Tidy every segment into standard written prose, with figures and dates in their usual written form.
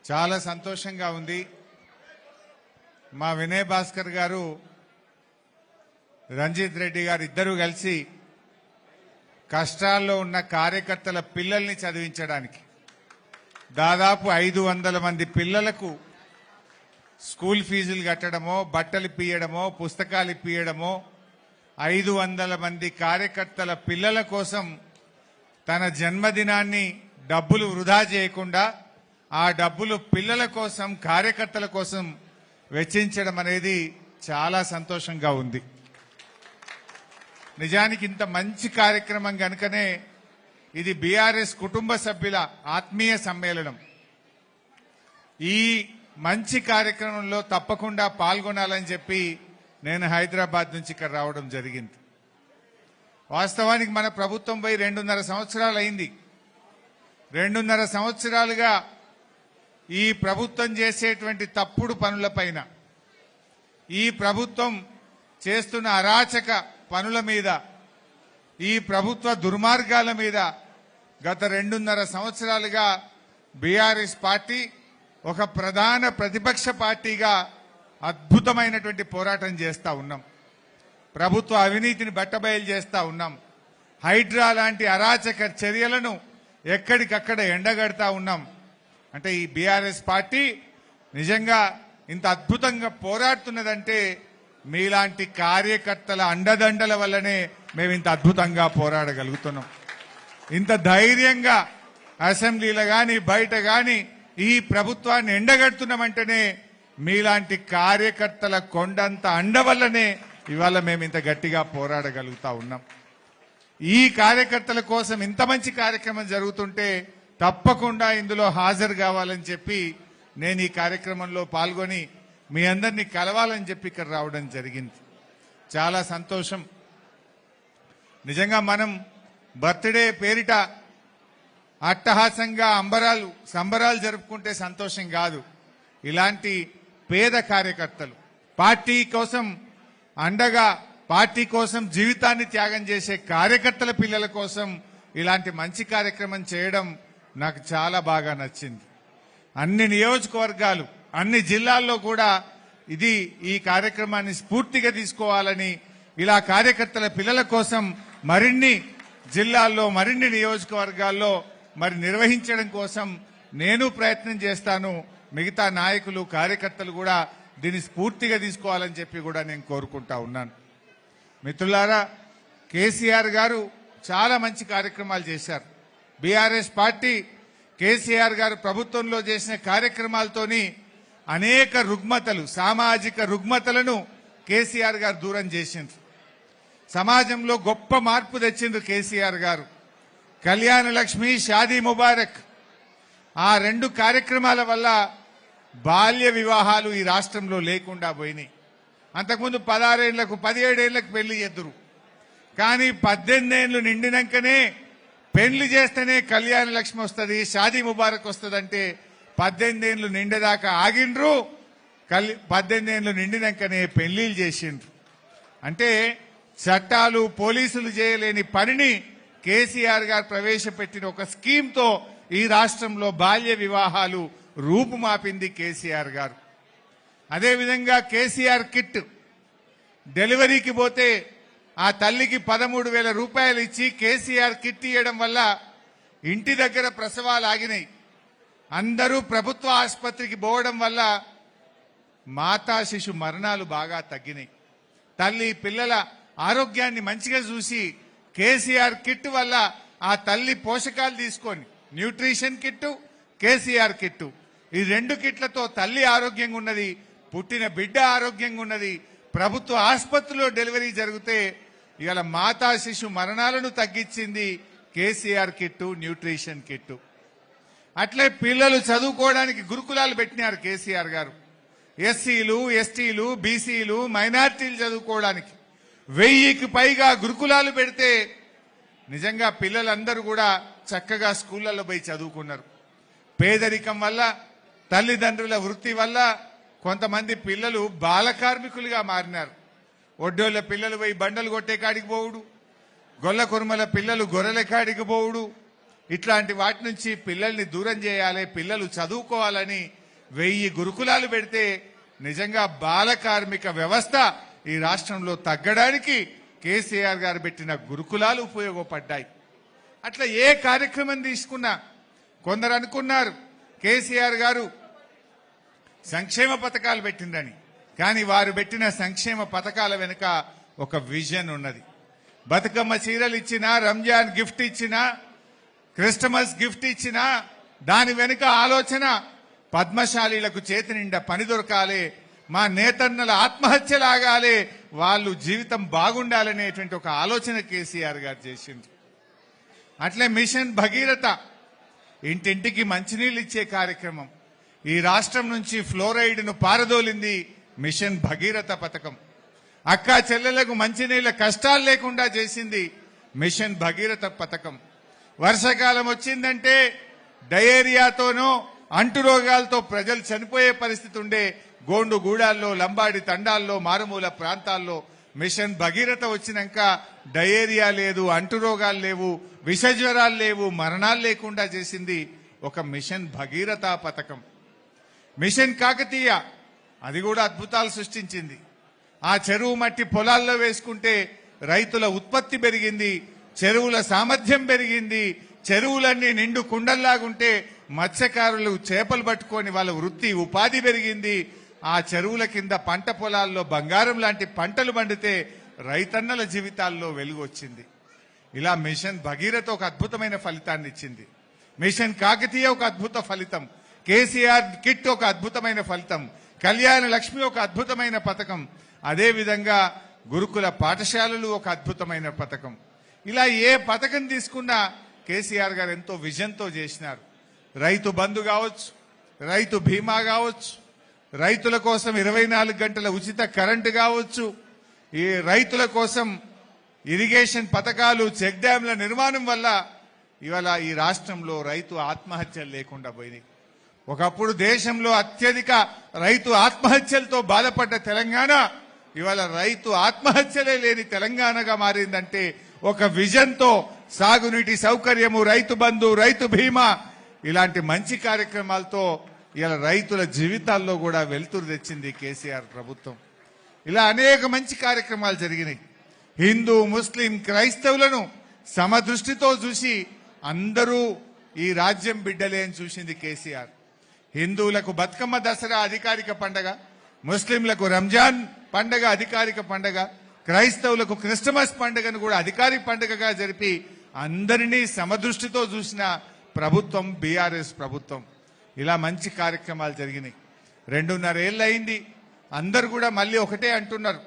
చాలా సంతోషంగా ఉంది. మా వినయ్ భాస్కర్ గారు, రంజిత్ రెడ్డి గారు ఇద్దరూ కలిసి కష్టాల్లో ఉన్న కార్యకర్తల పిల్లల్ని చదివించడానికి దాదాపు 500 మంది పిల్లలకు స్కూల్ ఫీజులు కట్టడమో, బట్టలు ఇప్పియడమో, పుస్తకాలు ఇప్పియడమో, 500 మంది కార్యకర్తల పిల్లల కోసం తన జన్మదినాన్ని డబ్బులు వృధా చేయకుండా ఆ డబ్బులు పిల్లల కోసం, కార్యకర్తల కోసం వెచ్చించడం అనేది చాలా సంతోషంగా ఉంది. నిజానికి ఇంత మంచి కార్యక్రమం కనుకనే ఇది బీఆర్ఎస్ కుటుంబ సభ్యుల ఆత్మీయ సమ్మేళనం. ఈ మంచి కార్యక్రమంలో తప్పకుండా పాల్గొనాలని చెప్పి నేను హైదరాబాద్ నుంచి ఇక్కడ రావడం జరిగింది. వాస్తవానికి మన ప్రభుత్వం పోయి 2.5 సంవత్సరాలు అయింది. 2.5 సంవత్సరాలుగా ఈ ప్రభుత్వం చేసేటువంటి తప్పుడు పనులపైన, ఈ ప్రభుత్వం చేస్తున్న అరాచక పనుల మీద, ఈ ప్రభుత్వ దుర్మార్గాల మీద గత 2.5 సంవత్సరాలుగా బీఆర్ఎస్ పార్టీ ఒక ప్రధాన ప్రతిపక్ష పార్టీగా అద్భుతమైనటువంటి పోరాటం చేస్తా ఉన్నాం. ప్రభుత్వ అవినీతిని బట్టబయలు చేస్తా ఉన్నాం. హైడ్రా లాంటి అరాచక చర్యలను ఎక్కడికక్కడ ఎండగడతా ఉన్నాం. అంటే ఈ బీఆర్ఎస్ పార్టీ నిజంగా ఇంత అద్భుతంగా పోరాడుతున్నదంటే మీలాంటి కార్యకర్తల అండదండల వల్లనే మేము ఇంత అద్భుతంగా పోరాడగలుగుతున్నాం. ఇంత ధైర్యంగా అసెంబ్లీలో గాని బయట గాని ఈ ప్రభుత్వాన్ని ఎండగడుతున్నామంటేనే మీలాంటి కార్యకర్తల కొండంత అండ వల్లనే ఇవాళ మేము ఇంత గట్టిగా పోరాడగలుగుతా ఉన్నాం. ఈ కార్యకర్తల కోసం ఇంత మంచి కార్యక్రమం జరుగుతుంటే తప్పకుండా ఇందులో హాజరు కావాలని చెప్పి నేను ఈ కార్యక్రమంలో పాల్గొని మీ అందరినీ కలవాలని చెప్పి ఇక్కడ రావడం జరిగింది. చాలా సంతోషం. నిజంగా మనం బర్త్డే పేరిట అట్టహాసంగా సంబరాలు జరుపుకుంటే సంతోషం కాదు. ఇలాంటి పేద కార్యకర్తలు, పార్టీ కోసం అండగా, పార్టీ కోసం జీవితాన్ని త్యాగం చేసే కార్యకర్తల పిల్లల కోసం ఇలాంటి మంచి కార్యక్రమం చేయడం నాకు చాలా బాగా నచ్చింది. అన్ని నియోజకవర్గాలు, అన్ని జిల్లాల్లో కూడా ఈ కార్యక్రమాన్ని స్ఫూర్తిగా తీసుకోవాలని, ఇలా కార్యకర్తల పిల్లల కోసం మరిన్ని జిల్లాల్లో, మరిన్ని నియోజకవర్గాల్లో నిర్వహించడం కోసం నేను ప్రయత్నం చేస్తాను. మిగతా నాయకులు, కార్యకర్తలు కూడా దీన్ని స్ఫూర్తిగా తీసుకోవాలని చెప్పి కూడా నేను కోరుకుంటా ఉన్నాను. మిత్రులారా, కేసీఆర్ గారు చాలా మంచి కార్యక్రమాలు చేశారు. బీఆర్ఎస్ పార్టీ కేసీఆర్ గారు ప్రభుత్వంలో చేసిన కార్యక్రమాలతోని అనేక రుగ్మతలు, సామాజిక రుగ్మతలను కేసీఆర్ గారు దూరం చేసిండ్రు. సమాజంలో గొప్ప మార్పు తెచ్చిండ్రు కేసీఆర్ గారు. కళ్యాణ లక్ష్మి, షాదీ ముబారక్, ఆ 2 కార్యక్రమాల వల్ల బాల్య వివాహాలు ఈ రాష్ట్రంలో లేకుండా పోయినాయి. అంతకుముందు 16 ఏళ్లకు 17 ఏళ్లకు పెళ్లి చేద్దురు. కానీ 18 ఏళ్లు నిండినాకనే పెళ్లి చేస్తేనే కళ్యాణ లక్ష్మి వస్తుంది, షాదీ ముబారక్ వస్తుందంటే 18 ఏళ్లు నిండేదాకా ఆగిండ్రు. 18 ఏళ్లు నిండినాకనే పెళ్లిళ్ళు చేసిండ్రు. అంటే చట్టాలు, పోలీసులు చేయలేని పనిని కేసీఆర్ గారు ప్రవేశపెట్టిన ఒక స్కీమ్తో ఈ రాష్ట్రంలో బాల్య వివాహాలు రూపుమాపింది కేసీఆర్ గారు. అదేవిధంగా కేసీఆర్ కిట్, డెలివరీకి పోతే ఆ తల్లికి 13,000 రూపాయలు ఇచ్చి కేసీఆర్ కిట్ ఇవ్వడం వల్ల ఇంటి దగ్గర ప్రసవాలు ఆగినాయి. అందరూ ప్రభుత్వ ఆసుపత్రికి పోవడం వల్ల మాతా శిశు మరణాలు బాగా తగ్గినాయి. తల్లి పిల్లల ఆరోగ్యాన్ని మంచిగా చూసి కేసీఆర్ కిట్ వల్ల ఆ తల్లి పోషకాలు తీసుకొని, న్యూట్రిషన్ కిట్టు, కేసీఆర్ కిట్టు, ఈ 2 కిట్లతో తల్లి ఆరోగ్యంగా ఉన్నది, పుట్టిన బిడ్డ ఆరోగ్యంగా ఉన్నది. ప్రభుత్వ ఆసుపత్రిలో డెలివరీ జరిగితే ఇవాళ మాతా శిశు మరణాలను తగ్గించింది కేసీఆర్ కిట్టు, న్యూట్రిషన్ కిట్టు. అట్లే పిల్లలు చదువుకోవడానికి గురుకులాలు పెట్టినారు కేసీఆర్ గారు. ఎస్సీలు, ఎస్టీలు, బీసీలు, మైనార్టీలు చదువుకోవడానికి 1000కి పైగా గురుకులాలు పెడితే నిజంగా పిల్లలందరూ కూడా చక్కగా స్కూళ్లలో పోయి చదువుకున్నారు. పేదరికం వల్ల, తల్లిదండ్రుల వృత్తి వల్ల కొంతమంది పిల్లలు బాల కార్మికులుగా మారినారు. ఒడ్డోళ్ల పిల్లలు పోయి బండలు కొట్టే కాడికి పోవుడు, గొల్ల కుర్మల పిల్లలు గొర్రెల కాడికి పోవుడు, ఇట్లాంటి వాటి నుంచి పిల్లల్ని దూరం చేయాలి, పిల్లలు చదువుకోవాలని 1000 గురుకులాలు పెడితే నిజంగా బాల కార్మిక వ్యవస్థ ఈ రాష్ట్రంలో తగ్గడానికి కేసీఆర్ గారు పెట్టిన గురుకులాలు ఉపయోగపడ్డాయి. అట్లా ఏ కార్యక్రమం తీసుకున్నా కొందరు అనుకున్నారు కేసీఆర్ గారు సంక్షేమ పథకాలు పెట్టిందని. కానీ వారు పెట్టిన సంక్షేమ పథకాల వెనుక ఒక విజన్ ఉన్నది. బతుకమ్మ చీరలు ఇచ్చినా, రంజాన్ గిఫ్ట్ ఇచ్చినా, క్రిస్టమస్ గిఫ్ట్ ఇచ్చినా దాని వెనుక ఆలోచన పద్మశాలీలకు చేతి నిండా పని దొరకాలి, మా నేతన్నల ఆత్మహత్యలాగాలి, వాళ్ళు జీవితం బాగుండాలనేటువంటి ఒక ఆలోచన కేసీఆర్ గారు చేసింది. అట్లే మిషన్ భగీరథ ఇంటింటికి మంచినీళ్ళు ఇచ్చే కార్యక్రమం. ఈ రాష్ట్రం నుంచి ఫ్లోరైడ్ ను పారదోలింది మిషన్ భగీరథ పథకం. అక్కా చెల్లెలకు మంచినీళ్ళ కష్టాలు లేకుండా చేసింది మిషన్ భగీరథ పథకం. వర్షాకాలం వచ్చిందంటే డయేరియాతోనో అంటు రోగాలతో ప్రజలు చనిపోయే పరిస్థితి ఉండే గోండు గూడాల్లో, లంబాడి తండాల్లో, మారుమూల ప్రాంతాల్లో మిషన్ భగీరథ వచ్చినాక డయేరియా లేదు, అంటు రోగాలు లేవు, విషజ్వరాలు లేవు, మరణాలు లేకుండా చేసింది ఒక మిషన్ భగీరథ పథకం. మిషన్ కాకతీయ అది కూడా అద్భుతాలు సృష్టించింది. ఆ చెరువు మట్టి పొలాల్లో వేసుకుంటే రైతుల ఉత్పత్తి పెరిగింది, చెరువుల సామర్థ్యం పెరిగింది, చెరువులన్నీ నిండు కుండల్లాగుంటే మత్స్యకారులు చేపలు పట్టుకొని వాళ్ళ వృత్తి ఉపాధి పెరిగింది. ఆ చెరువుల కింద పంట పొలాల్లో బంగారం లాంటి పంటలు పండితే రైతన్నల జీవితాల్లో వెలుగు వచ్చింది. ఇలా మిషన్ భగీరథ ఒక అద్భుతమైన ఫలితాన్ని ఇచ్చింది. మిషన్ కాకతీయ ఒక అద్భుత ఫలితం, కేసీఆర్ కిట్ ఒక అద్భుతమైన ఫలితం, కళ్యాణ లక్ష్మి ఒక అద్భుతమైన పథకం, అదేవిధంగా గురుకుల పాఠశాలలు ఒక అద్భుతమైన పథకం. ఇలా ఏ పథకం తీసుకున్నా కేసీఆర్ గారు ఎంతో విజన్తో చేసినారు. రైతు బంధు కావచ్చు, రైతు బీమా కావచ్చు, రైతుల కోసం 24 గంటల ఉచిత కరెంటు కావచ్చు, ఈ రైతుల కోసం ఇరిగేషన్ పథకాలు, చెక్ డ్యాంల నిర్మాణం వల్ల ఇవాళ ఈ రాష్ట్రంలో రైతు ఆత్మహత్యలు లేకుండా పోయినాయి. ఒకప్పుడు దేశంలో అత్యధిక రైతు ఆత్మహత్యలతో బాధపడ్డ తెలంగాణ ఇవాళ రైతు ఆత్మహత్యలే లేని తెలంగాణగా మారిందంటే ఒక విజన్తో సాగునీటి సౌకర్యము, రైతు బంధు, రైతు బీమా ఇలాంటి మంచి కార్యక్రమాలతో ఇలా రైతుల జీవితాల్లో కూడా వెలుతురు తెచ్చింది కేసీఆర్ ప్రభుత్వం. ఇలా అనేక మంచి కార్యక్రమాలు జరిగినాయి. హిందూ, ముస్లిం, క్రైస్తవులను సమదృష్టితో చూసి అందరూ ఈ రాజ్యం బిడ్డలే అని చూసింది కేసీఆర్. హిందువులకు బతుకమ్మ దసరా అధికారిక పండగ, ముస్లింలకు రంజాన్ పండగ అధికారిక పండగ, క్రైస్తవులకు క్రిస్టమస్ పండుగను కూడా అధికారిక పండుగగా జరిపి అందరినీ సమదృష్టితో చూసిన ప్రభుత్వం బీఆర్ఎస్ ప్రభుత్వం. ఇలా మంచి కార్యక్రమాలు జరిగినాయి. 2.5 ఏళ్ళు అయింది. అందరు కూడా మళ్ళీ ఒకటే అంటున్నారు,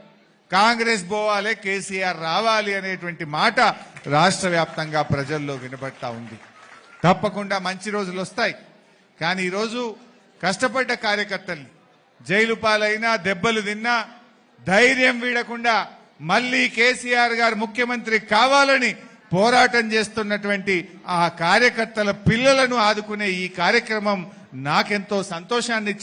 కాంగ్రెస్ పోవాలి, కేసీఆర్ రావాలి అనేటువంటి మాట రాష్ట్ర వ్యాప్తంగా ప్రజల్లో వినబడతా ఉంది. తప్పకుండా మంచి రోజులు వస్తాయి. కానీ ఈరోజు కష్టపడ్డ కార్యకర్తల్ని జైలు పాలైనా, దెబ్బలు తిన్నా ధైర్యం వీడకుండా మళ్ళీ కేసీఆర్ గారు ముఖ్యమంత్రి కావాలని పోరాటం చేస్తున్నటువంటి ఆ కార్యకర్తల పిల్లలను ఆదుకునే ఈ కార్యక్రమం నాకెంతో సంతోషాన్ని